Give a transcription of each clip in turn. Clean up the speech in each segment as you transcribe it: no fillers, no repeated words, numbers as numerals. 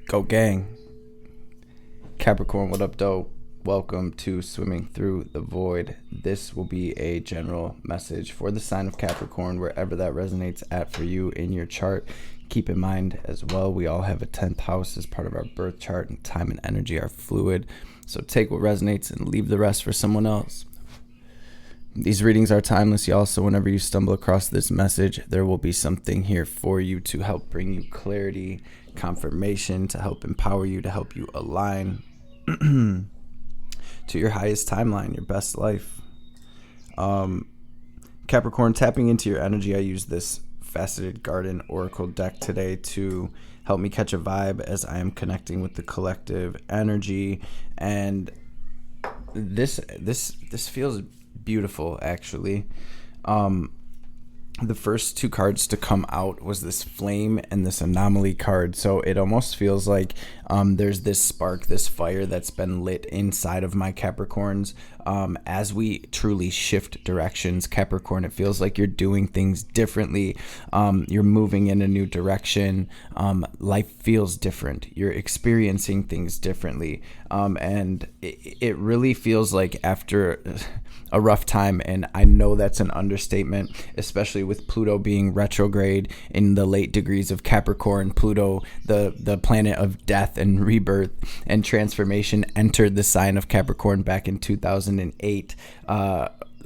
Go gang. Capricorn, what up, dope? Welcome to Swimming Through the Void. This will be a general message for the sign of Capricorn, wherever that resonates at for you in your chart. Keep in mind as well, we all have a 10th house as part of our birth chart, and time and energy are fluid. So take what resonates and leave the rest for someone else. These readings are timeless, y'all, so whenever you stumble across this message, there will be something here for you to help bring you clarity, confirmation, to help empower you, to help you align to your highest timeline, your best life. Capricorn, tapping into your energy, I use this Faceted Garden Oracle deck today to help me catch a vibe as I am connecting with the collective energy, and this feels beautiful, actually. The first two cards to come out was this flame and this anomaly card, so it almost feels like there's this spark, this fire that's been lit inside of my Capricorns as we truly shift directions. Capricorn, it feels like you're doing things differently. You're moving in a new direction. Life feels different. You're experiencing things differently, and it really feels like after a rough time, and I know that's an understatement, especially with Pluto being retrograde in the late degrees of Capricorn. Pluto, the planet of death and rebirth and transformation, entered the sign of Capricorn back in 2008,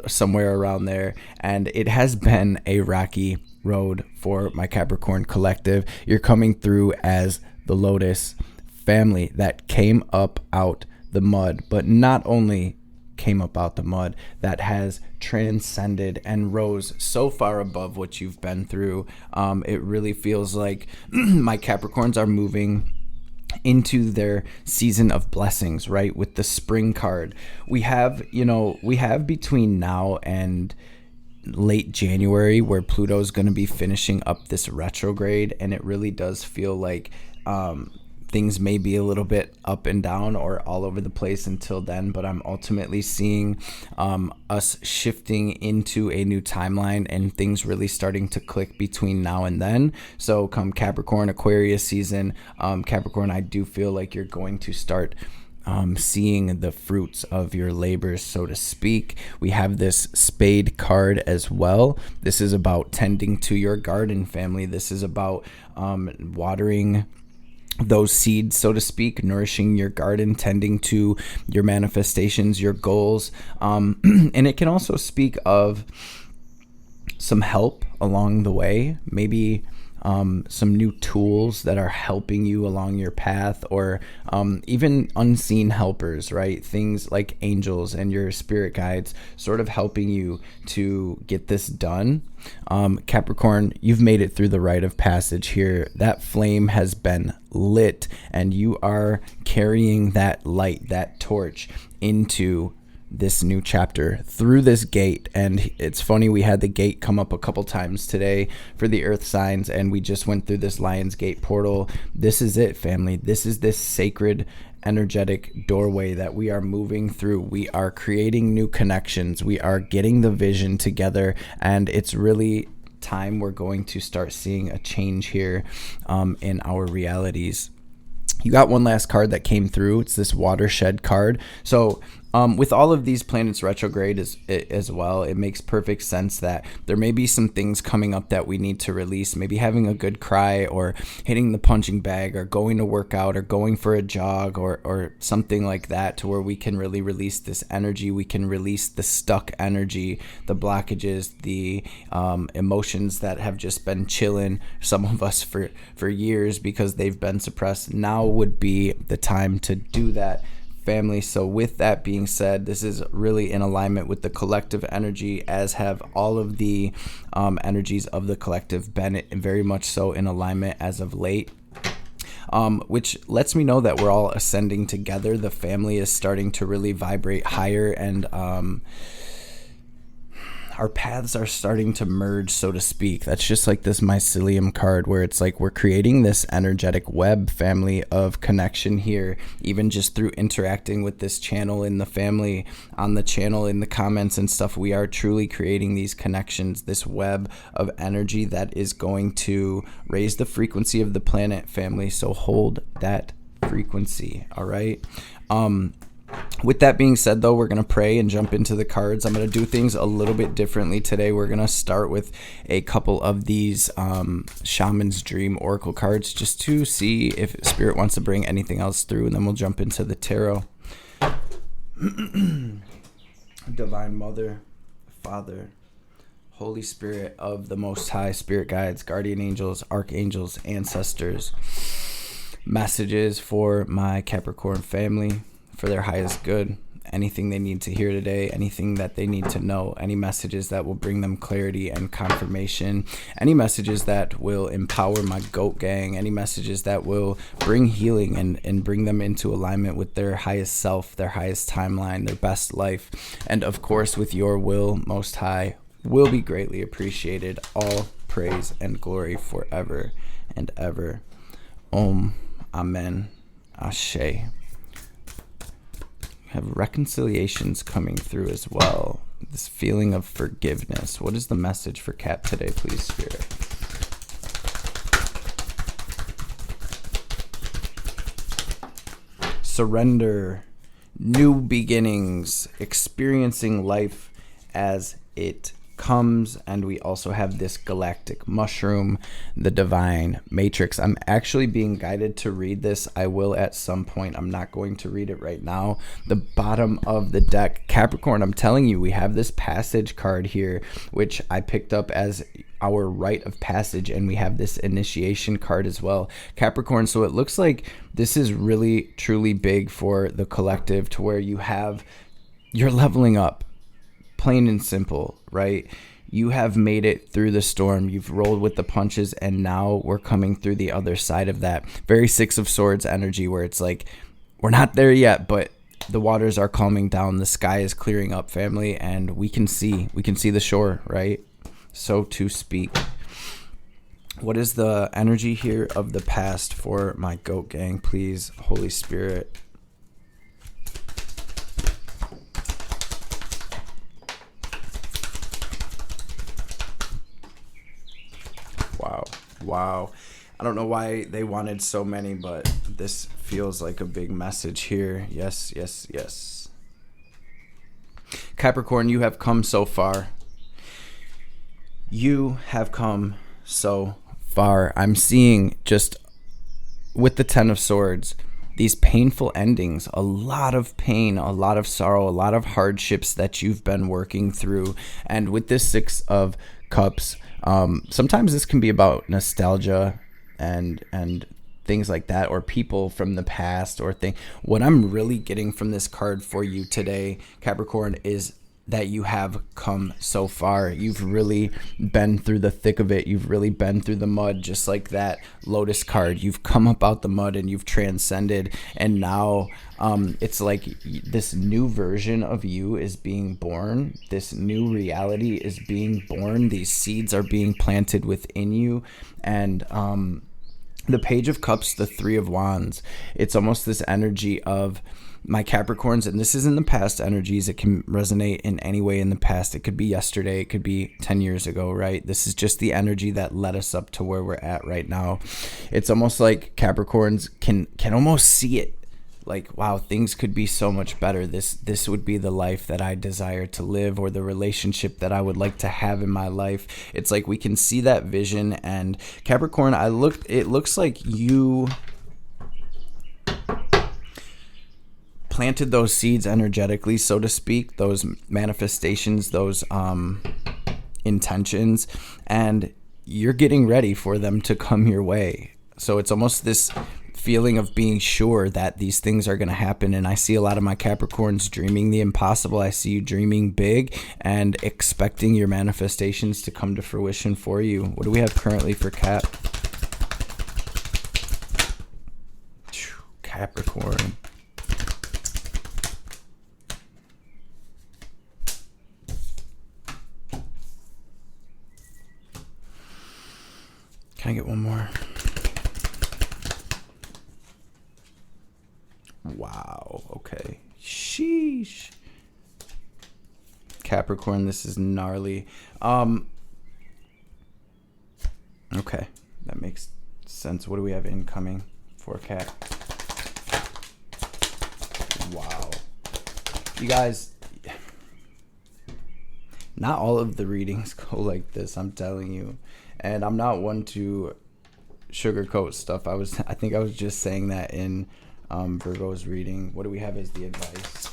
somewhere around there, and it has been a rocky road for my Capricorn collective. You're coming through as the Lotus family that came up out the mud, but not only came up out the mud, that has transcended and rose so far above what you've been through. It really feels like my Capricorns are moving into their season of blessings, right? With the spring card, we have between now and late January where Pluto is going to be finishing up this retrograde, and it really does feel like things may be a little bit up and down or all over the place until then, but I'm ultimately seeing us shifting into a new timeline and things really starting to click between now and then. So come Capricorn, Aquarius season, Capricorn, I do feel like you're going to start seeing the fruits of your labors, so to speak. We have this spade card as well. This is about tending to your garden, family. This is about watering those seeds, so to speak, nourishing your garden, tending to your manifestations, your goals. And it can also speak of some help along the way, maybe some new tools that are helping you along your path, or even unseen helpers, right? Things like angels and your spirit guides sort of helping you to get this done. Capricorn, you've made it through the rite of passage here. That flame has been lit, and you are carrying that light, that torch, into this new chapter through this gate. And it's funny, we had the gate come up a couple times today for the earth signs, and we just went through this Lion's Gate portal. This is it, family. This is this sacred energetic doorway that we are moving through. We are creating new connections. We are getting the vision together, and it's really time we're going to start seeing a change here in our realities. You got one last card that came through. It's this watershed card. So with all of these planets retrograde as well, it makes perfect sense that there may be some things coming up that we need to release, maybe having a good cry, or hitting the punching bag, or going to work out, or going for a jog, or something like that, to where we can really release this energy. We can release the stuck energy, the blockages, the emotions that have just been chilling, some of us for years, because they've been suppressed. Now would be the time to do that, family. So with that being said, this is really in alignment with the collective energy, as have all of the energies of the collective been very much so in alignment as of late. Which lets me know that we're all ascending together. The family is starting to really vibrate higher and our paths are starting to merge, so to speak. That's just like this mycelium card where it's like we're creating this energetic web family of connection here, even just through interacting with this channel in the family, on the channel, in the comments and stuff. We are truly creating these connections, this web of energy that is going to raise the frequency of the planet, family. So hold that frequency, all right? With that being said, though, we're going to pray and jump into the cards. I'm going to do things a little bit differently today. We're going to start with a couple of these Shaman's Dream Oracle cards just to see if Spirit wants to bring anything else through, and then we'll jump into the tarot. Divine Mother, Father, Holy Spirit of the Most High, Spirit Guides, Guardian Angels, Archangels, Ancestors, messages for my Capricorn family, for their highest good, anything they need to hear today, anything that they need to know, any messages that will bring them clarity and confirmation, any messages that will empower my goat gang, any messages that will bring healing and bring them into alignment with their highest self, their highest timeline, their best life, and of course with your will, Most High, will be greatly appreciated. All praise and glory forever and ever. Om, Amen, Ashe. Have reconciliations coming through as well. This feeling of forgiveness. What is the message for Cap today, please, Spirit? Surrender, new beginnings, experiencing life as it comes. And we also have this galactic mushroom, the divine matrix. I'm actually being guided to read this. I will at some point. I'm not going to read it right now. The bottom of the deck, Capricorn, I'm telling you, we have this passage card here, which I picked up as our rite of passage, and we have this initiation card as well, Capricorn. So it looks like this is really truly big for the collective, to where you're leveling up, plain and simple, right? You have made it through the storm. You've rolled with the punches, and now we're coming through the other side of that. Very Six of Swords energy, where it's like, we're not there yet, but the waters are calming down. The sky is clearing up, family, and we can see the shore, right? So to speak. What is the energy here of the past for my goat gang, please, Holy Spirit? Wow. I don't know why they wanted so many, but this feels like a big message here. Yes. Capricorn, you have come so far. You have come so far. I'm seeing, just with the Ten of Swords, these painful endings, a lot of pain, a lot of sorrow, a lot of hardships that you've been working through. And with this Six of Cups, sometimes this can be about nostalgia and things like that, or people from the past, or thing. What I'm really getting from this card for you today, Capricorn, is that you have come so far. You've really been through the thick of it. You've really been through the mud, just like that Lotus card. You've come up out the mud and you've transcended. And now it's like this new version of you is being born. This new reality is being born. These seeds are being planted within you. And the Page of Cups, the Three of Wands, it's almost this energy of my Capricorns, and this is in the past energies. It can resonate in any way in the past. It could be yesterday. It could be 10 years ago, right? This is just the energy that led us up to where we're at right now. It's almost like Capricorns can almost see it. Like, wow, things could be so much better. This would be the life that I desire to live, or the relationship that I would like to have in my life. It's like we can see that vision. And Capricorn, it looks like you planted those seeds energetically, so to speak, those manifestations, those intentions, and you're getting ready for them to come your way. So it's almost this feeling of being sure that these things are going to happen. And I see a lot of my Capricorns dreaming the impossible. I see you dreaming big and expecting your manifestations to come to fruition for you. What do we have currently for Capricorn? Can I get one more? Wow. Okay. Sheesh. Capricorn, this is gnarly. Okay, that makes sense. What do we have incoming for Cap? Wow. You guys, not all of the readings go like this, I'm telling you. And I'm not one to sugarcoat stuff. I think I was just saying that in Virgo's reading. What do we have as the advice?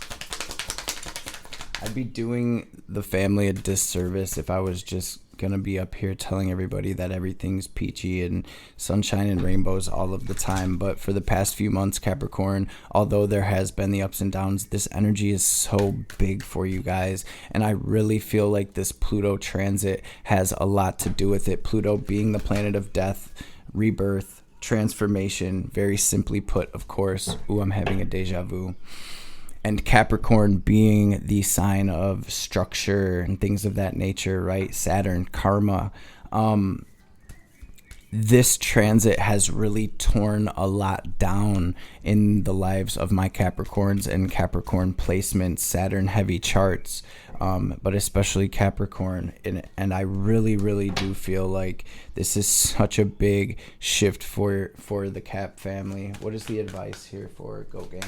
I'd be doing the family a disservice if I was just gonna be up here telling everybody that everything's peachy and sunshine and rainbows all of the time. But for the past few months, Capricorn, although there has been the ups and downs, this energy is so big for you guys, and I really feel like this Pluto transit has a lot to do with it. Pluto being the planet of death, rebirth, transformation, very simply put, of course. Ooh, I'm having a deja vu. And Capricorn being the sign of structure and things of that nature, right? Saturn, karma. This transit has really torn a lot down in the lives of my Capricorns and Capricorn placements, Saturn heavy charts, but especially Capricorn. And I really, really do feel like this is such a big shift for the Cap family. What is the advice here for Go Gang?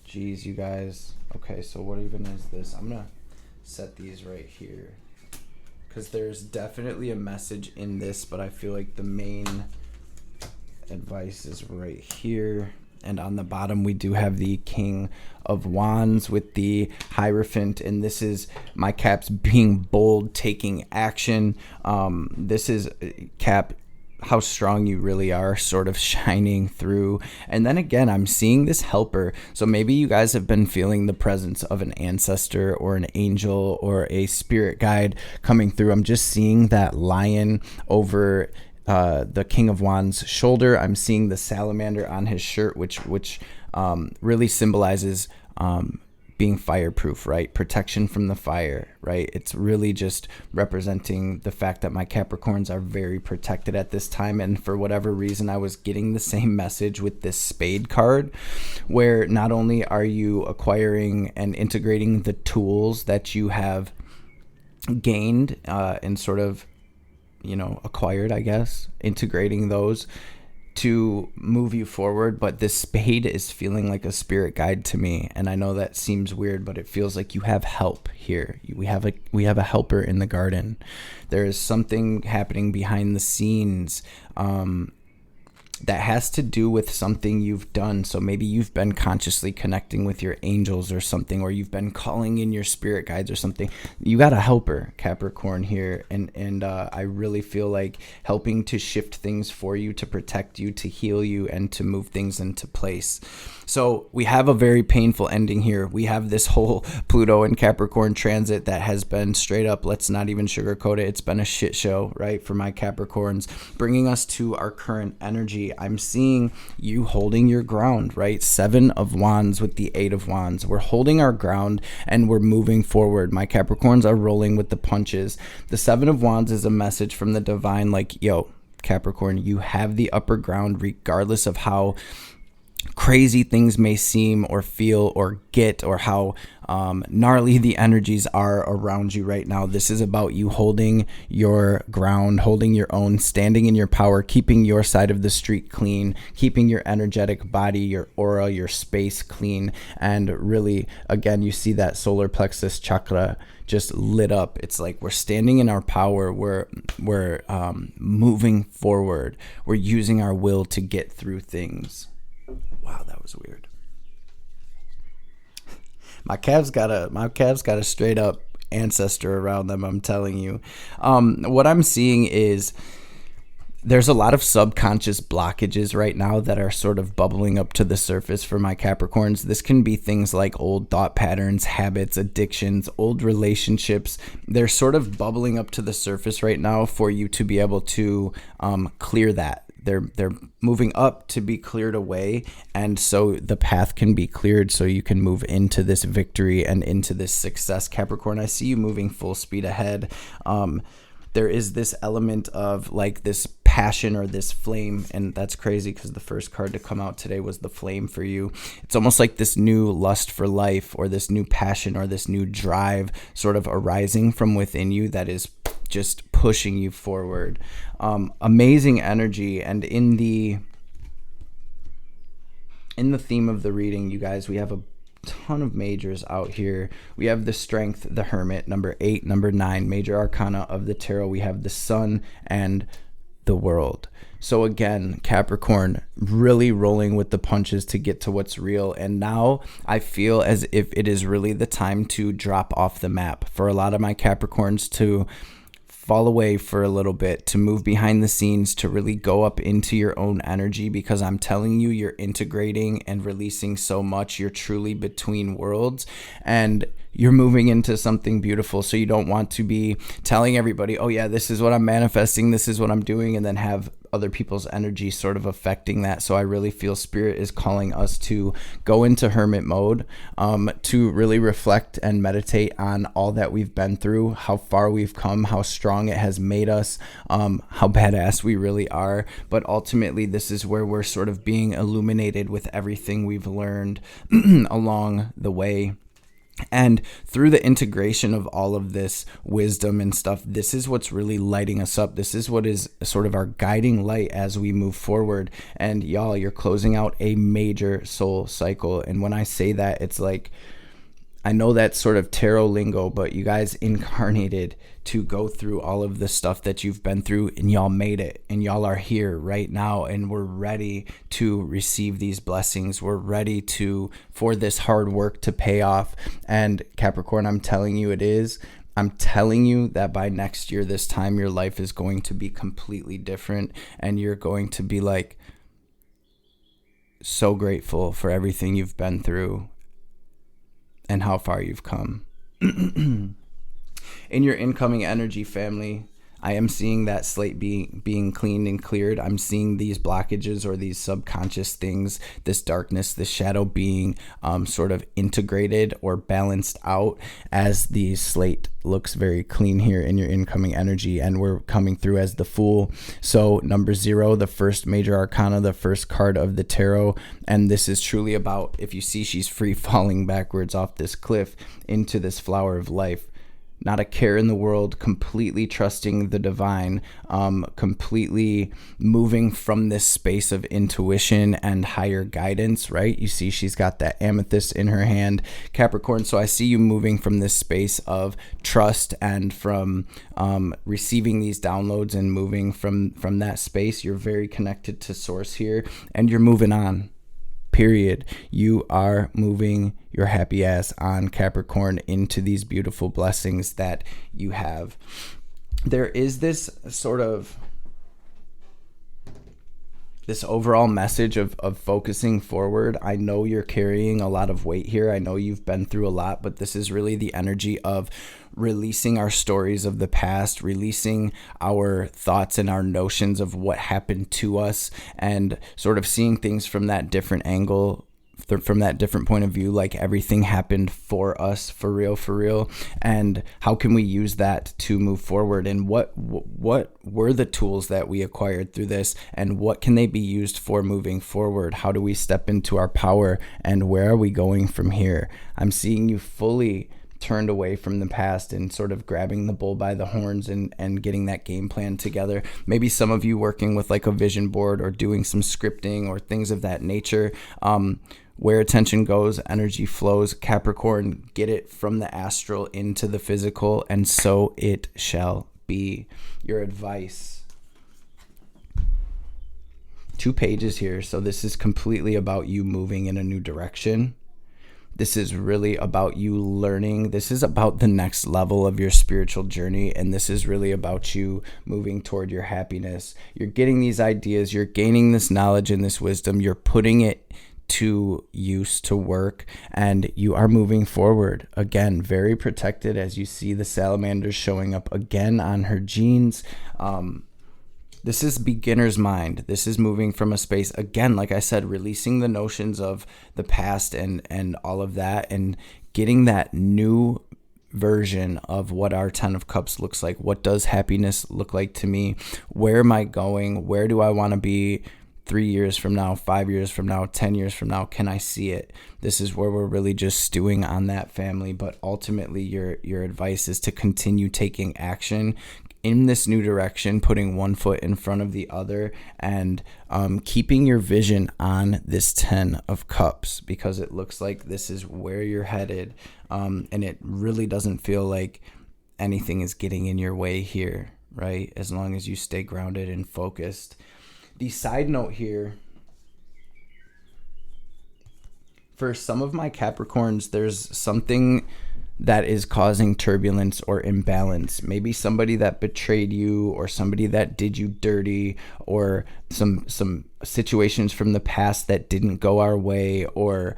Jeez, you guys. Okay, so what even is this? I'm gonna set these right here because there's definitely a message in this, but I feel like the main advice is right here. And on the bottom, we do have the King of Wands with the Hierophant, and this is my Caps being bold, taking action. This is Cap, how strong you really are, sort of shining through. And then again, I'm seeing this helper. So maybe you guys have been feeling the presence of an ancestor or an angel or a spirit guide coming through. I'm just seeing that lion over the King of Wands' shoulder. I'm seeing the salamander on his shirt, which really symbolizes being fireproof, right? Protection from the fire, right? It's really just representing the fact that my Capricorns are very protected at this time. And for whatever reason, I was getting the same message with this spade card, where not only are you acquiring and integrating the tools that you have gained and sort of, acquired, I guess, integrating those to move you forward, but this spade is feeling like a spirit guide to me. And I know that seems weird, but it feels like you have help here. We have a helper in the garden. There is something happening behind the scenes that has to do with something you've done. So maybe you've been consciously connecting with your angels or something, or you've been calling in your spirit guides or something. You got a helper, Capricorn, here. And I really feel like helping to shift things for you, to protect you, to heal you, and to move things into place. So we have a very painful ending here. We have this whole Pluto and Capricorn transit that has been straight up, let's not even sugarcoat it, it's been a shit show, right, for my Capricorns, bringing us to our current energy. I'm seeing you holding your ground, right? 7 of Wands with the 8 of Wands. We're holding our ground and we're moving forward. My Capricorns are rolling with the punches. The 7 of Wands is a message from the divine, like, yo, Capricorn, you have the upper ground regardless of how crazy things may seem or feel or get, or how gnarly the energies are around you right now. This is about you holding your ground, holding your own, standing in your power, keeping your side of the street clean, keeping your energetic body, your aura, your space clean. And really, again, you see that solar plexus chakra just lit up. It's like we're standing in our power. We're moving forward. We're using our will to get through things. Wow, that was weird. My calves got a straight up ancestor around them, I'm telling you. What I'm seeing is there's a lot of subconscious blockages right now that are sort of bubbling up to the surface for my Capricorns. This can be things like old thought patterns, habits, addictions, old relationships. They're sort of bubbling up to the surface right now for you to be able to clear that. they're moving up to be cleared away, and so the path can be cleared so you can move into this victory and into this success. Capricorn, I see you moving full speed ahead. There is this element of like this passion or this flame, and that's crazy because the first card to come out today was the flame for you. It's almost like this new lust for life, or this new passion, or this new drive sort of arising from within you that is just pushing you forward. Amazing energy. And in the theme of the reading, you guys, we have a ton of majors out here. We have the Strength, the Hermit, number 8, number 9, major arcana of the tarot. We have the Sun and the World. So again, Capricorn, really rolling with the punches to get to what's real. And now I feel as if it is really the time to drop off the map for a lot of my Capricorns, to fall away for a little bit, to move behind the scenes, to really go up into your own energy, because I'm telling you, you're integrating and releasing so much. You're truly between worlds, and you're moving into something beautiful. So you don't want to be telling everybody, oh yeah, this is what I'm manifesting, this is what I'm doing, and then have other people's energy sort of affecting that. So I really feel Spirit is calling us to go into hermit mode, to really reflect and meditate on all that we've been through, how far we've come, how strong it has made us, how badass we really are. But ultimately, this is where we're sort of being illuminated with everything we've learned along the way. And through the integration of all of this wisdom and stuff, this is what's really lighting us up. This is what is sort of our guiding light as we move forward. And y'all, you're closing out a major soul cycle. And when I say that, it's like, I know that's sort of tarot lingo, but you guys incarnated to go through all of the stuff that you've been through, and y'all made it, and y'all are here right now, and we're ready to receive these blessings. We're ready for this hard work to pay off. And Capricorn, I'm telling you, it is. I'm telling you that by next year, this time, your life is going to be completely different, and you're going to be like so grateful for everything you've been through and how far you've come. In your incoming energy, family, I am seeing that slate being cleaned and cleared. I'm seeing these blockages or these subconscious things, this darkness, this shadow being sort of integrated or balanced out as the slate looks very clean here in your incoming energy. And we're coming through as the Fool. So number 0, the first major arcana, the first card of the tarot. And this is truly about, if you see, she's free falling backwards off this cliff into this flower of life. Not a care in the world, completely trusting the divine, completely moving from this space of intuition and higher guidance, right? You see she's got that amethyst in her hand, Capricorn. So I see you moving from this space of trust and from receiving these downloads and moving from that space. You're very connected to source here, and you're moving on. Period. You are moving your happy ass on, Capricorn, into these beautiful blessings that you have. There is this sort of this overall message of focusing forward. I know you're carrying a lot of weight here. I know you've been through a lot, but this is really the energy of releasing our stories of the past, releasing our thoughts and our notions of what happened to us, and sort of seeing things from that different angle, from that different point of view, like everything happened for us, for real, and how can we use that to move forward, and what were the tools that we acquired through this, and what can they be used for moving forward? How do we step into our power, and where are we going from here? I'm seeing you fully turned away from the past and sort of grabbing the bull by the horns and getting that game plan together. Maybe some of you working with like a vision board or doing some scripting or things of that nature. Where attention goes, energy flows. Capricorn, get it from the astral into the physical, and so it shall be. Your advice. 2 pages here. So this is completely about you moving in a new direction. This is really about you learning. This is about the next level of your spiritual journey. And this is really about you moving toward your happiness. You're getting these ideas. You're gaining this knowledge and this wisdom. You're putting it to use, to work, and you are moving forward. Again, very protected as you see the salamanders showing up again on her jeans. This is beginner's mind. This is moving from a space, again, like I said, releasing the notions of the past and all of that, and getting that new version of what our 10 of Cups looks like. What does happiness look like to me? Where am I going? Where do I want to be 3 years from now, 5 years from now, 10 years from now? Can I see it? This is where we're really just stewing on that, family. But ultimately, your advice is to continue taking action in this new direction, putting one foot in front of the other, and keeping your vision on this 10 of Cups, because it looks like this is where you're headed, and it really doesn't feel like anything is getting in your way here, right? As long as you stay grounded and focused. The side note here, for some of my Capricorns, there's something that is causing turbulence or imbalance. Maybe somebody that betrayed you, or somebody that did you dirty, or some situations from the past that didn't go our way, or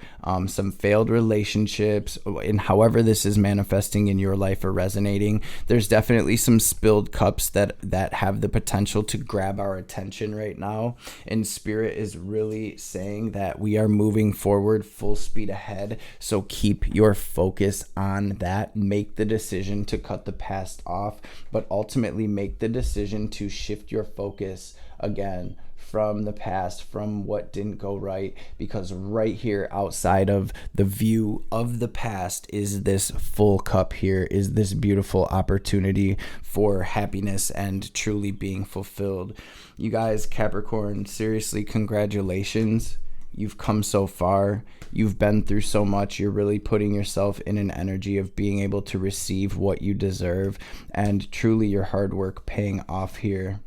some failed relationships, and however this is manifesting in your life or resonating. There's definitely some spilled cups that have the potential to grab our attention right now, and Spirit is really saying that we are moving forward full speed ahead. So keep your focus on that. Make the decision to cut the past off, but ultimately make the decision to shift your focus again from the past, from what didn't go right, because right here outside of the view of the past is this full cup here, is this beautiful opportunity for happiness and truly being fulfilled. You guys, Capricorn, seriously, congratulations. You've come so far. You've been through so much. You're really putting yourself in an energy of being able to receive what you deserve, and truly your hard work paying off here.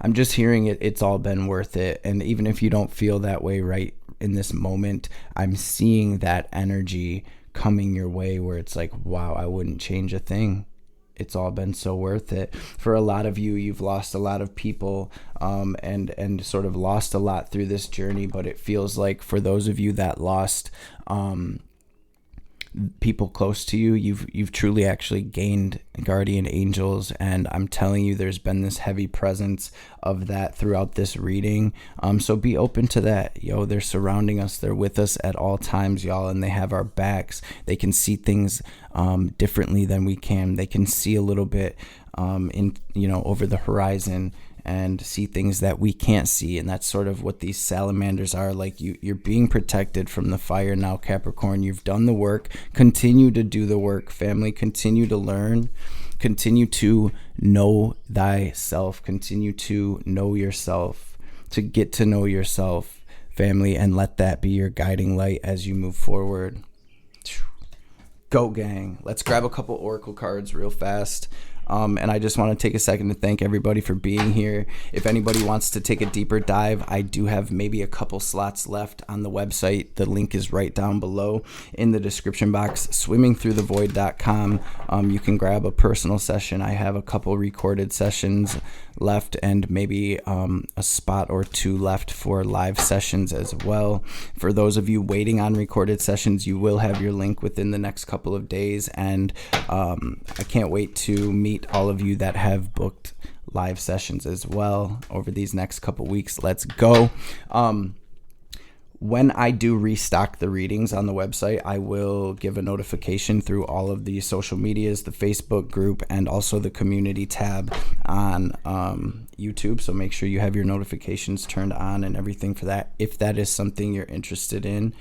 I'm just hearing it's all been worth it. And even if you don't feel that way right in this moment, I'm seeing that energy coming your way where it's like, wow, I wouldn't change a thing. It's all been so worth it. For a lot of you, you've lost a lot of people, and sort of lost a lot through this journey. But it feels like for those of you that lost people close to you, you've truly actually gained guardian angels, and I'm telling you, there's been this heavy presence of that throughout this reading. So be open to that. They're surrounding us. They're with us at all times, y'all, and they have our backs. They can see things differently than we can. They can see a little bit over the horizon, and see things that we can't see. And that's sort of what these salamanders are. Like, you're being protected from the fire now, Capricorn. You've done the work. Continue to do the work, family. Continue to learn. Continue to know thyself. Continue to know yourself, to get to know yourself, family, and let that be your guiding light as you move forward. Go, gang. Let's grab a couple oracle cards real fast. And I just want to take a second to thank everybody for being here. If anybody wants to take a deeper dive, I do have maybe a couple slots left on the website. The link is right down below in the description box, swimmingthroughthevoid.com. You can grab a personal session. I have a couple recorded sessions left, and maybe a spot or two left for live sessions as well. For those of you waiting on recorded sessions, you will have your link within the next couple of days, and I can't wait to meet all of you that have booked live sessions as well over these next couple weeks. Let's go. When I do restock the readings on the website, I will give a notification through all of the social medias, the Facebook group, and also the community tab on YouTube. So make sure you have your notifications turned on and everything for that, if that is something you're interested in.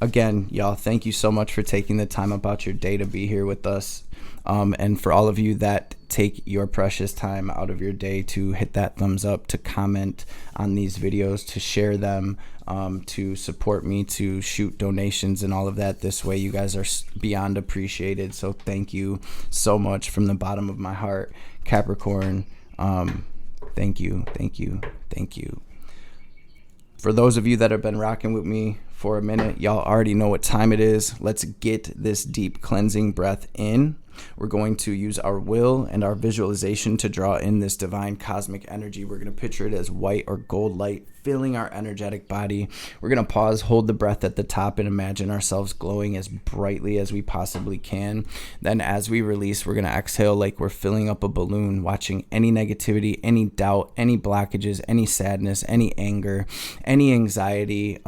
Again, y'all, thank you so much for taking the time about your day to be here with us. And for all of you that take your precious time out of your day to hit that thumbs up, to comment on these videos, to share them, to support me, to shoot donations and all of that. This way, you guys are beyond appreciated. So thank you so much from the bottom of my heart, Capricorn. Thank you, thank you, thank you. For those of you that have been rocking with me for a minute, y'all already know what time it is. Let's get this deep cleansing breath in. We're going to use our will and our visualization to draw in this divine cosmic energy. We're going to picture it as white or gold light filling our energetic body. We're going to pause, hold the breath at the top, and imagine ourselves glowing as brightly as we possibly can. Then as we release, we're going to exhale like we're filling up a balloon, watching any negativity, any doubt, any blockages, any sadness, any anger, any anxiety,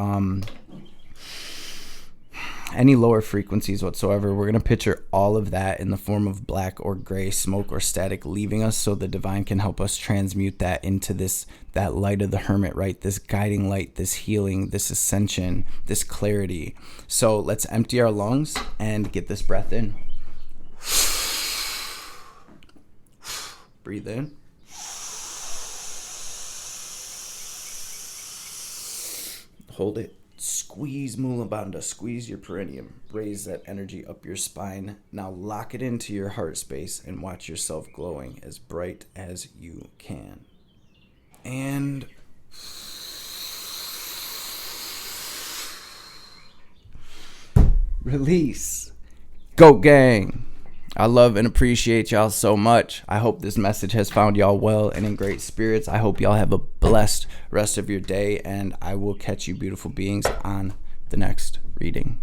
any lower frequencies whatsoever. We're going to picture all of that in the form of black or gray smoke or static leaving us, so the divine can help us transmute that into that light of the hermit, right? This guiding light, this healing, this ascension, this clarity. So let's empty our lungs and get this breath in. Breathe in. Hold it. Squeeze Mula Bandha, squeeze your perineum, raise that energy up your spine. Now lock it into your heart space and watch yourself glowing as bright as you can. And release. Go gang. I love and appreciate y'all so much. I hope this message has found y'all well and in great spirits. I hope y'all have a blessed rest of your day, and I will catch you beautiful beings on the next reading.